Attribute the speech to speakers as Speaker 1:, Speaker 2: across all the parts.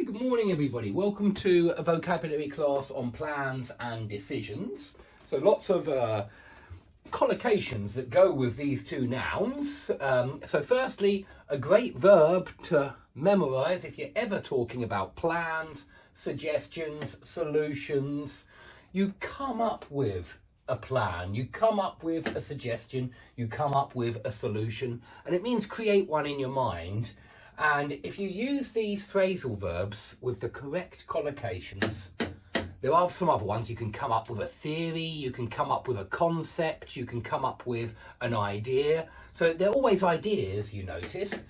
Speaker 1: Hey, good morning everybody. Welcome to a vocabulary class on plans and decisions. So lots of collocations that go with these two nouns. So firstly, a great verb to memorize if you're ever talking about plans, suggestions, solutions. You come up with a plan, you come up with a suggestion, you come up with a solution, and it means create one in your mind. And if you use these phrasal verbs with the correct collocations, there are some other ones. You can come up with a theory, you can come up with a concept, you can come up with an idea. So they're always ideas, you notice.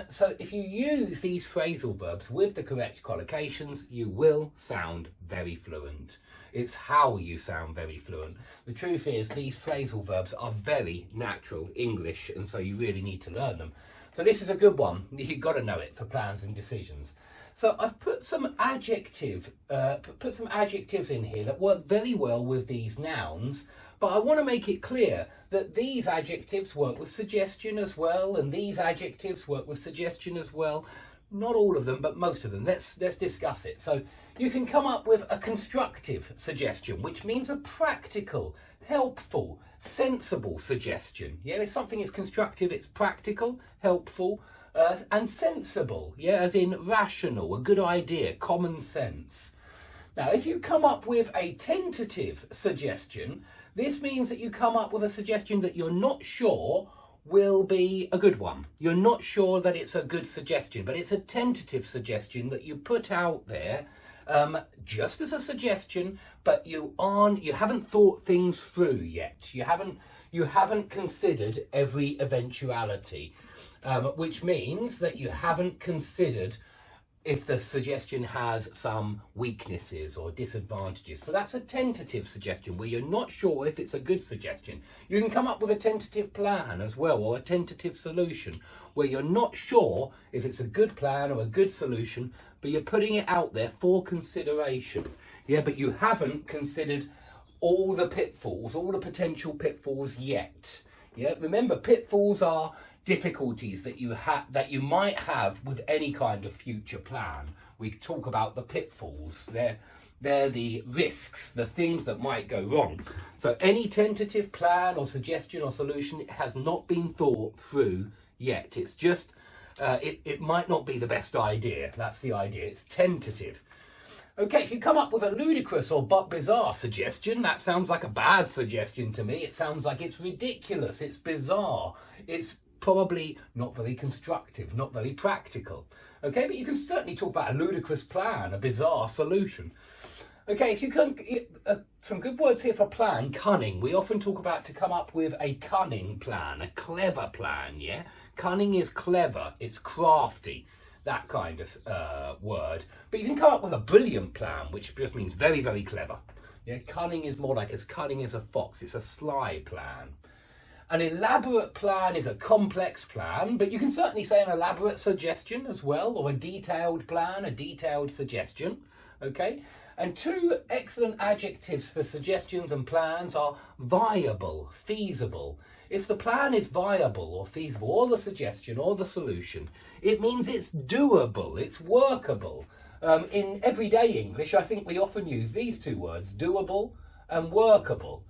Speaker 1: So if you use these phrasal verbs with the correct collocations, you will sound very fluent. It's how you sound very fluent. The truth is, these phrasal verbs are very natural English, and so you really need to learn them. So this is a good one. You've got to know it for plans and decisions. So I've put some adjectives in here that work very well with these nouns, but I want to make it clear that these adjectives work with suggestion as well, and these adjectives work with suggestion as well. Not all of them, but most of them. Let's discuss it. So you can come up with a constructive suggestion, which means a practical, helpful, sensible suggestion. Yeah, if something is constructive, it's practical, helpful, and sensible. Yeah, as in rational, a good idea, common sense. Now, if you come up with a tentative suggestion, this means that you come up with a suggestion that you're not sure will be a good one. You're not sure that it's a good suggestion, but it's a tentative suggestion that you put out there just as a suggestion, but you haven't thought things through yet. You haven't considered every eventuality, which means that you haven't considered if the suggestion has some weaknesses or disadvantages. So that's a tentative suggestion where you're not sure if it's a good suggestion. You can come up with a tentative plan as well, or a tentative solution where you're not sure if it's a good plan or a good solution, but you're putting it out there for consideration. Yeah, but you haven't considered all the pitfalls, all the potential pitfalls yet. Yeah, remember, pitfalls are difficulties that you might have with any kind of future plan. We talk about the pitfalls. They're the risks, the things that might go wrong. So any tentative plan or suggestion or solution has not been thought through yet. It's just it might not be the best idea. That's the idea. It's tentative. Okay, if you come up with a ludicrous or but bizarre suggestion, that sounds like a bad suggestion to me. It sounds like it's ridiculous, it's bizarre, it's probably not very constructive, not very practical. Okay, but you can certainly talk about a ludicrous plan, a bizarre solution. Okay, if you can, some good words here for plan, cunning. We often talk about to come up with a cunning plan, a clever plan, yeah? Cunning is clever, it's crafty, that kind of word. But you can come up with a brilliant plan, which just means very, very clever. Yeah, cunning is more like as cunning as a fox, it's a sly plan. An elaborate plan is a complex plan, but you can certainly say an elaborate suggestion as well, or a detailed plan, a detailed suggestion, okay? And two excellent adjectives for suggestions and plans are viable, feasible. If the plan is viable or feasible, or the suggestion or the solution, it means it's doable, it's workable. In everyday English, I think we often use these two words, doable and workable.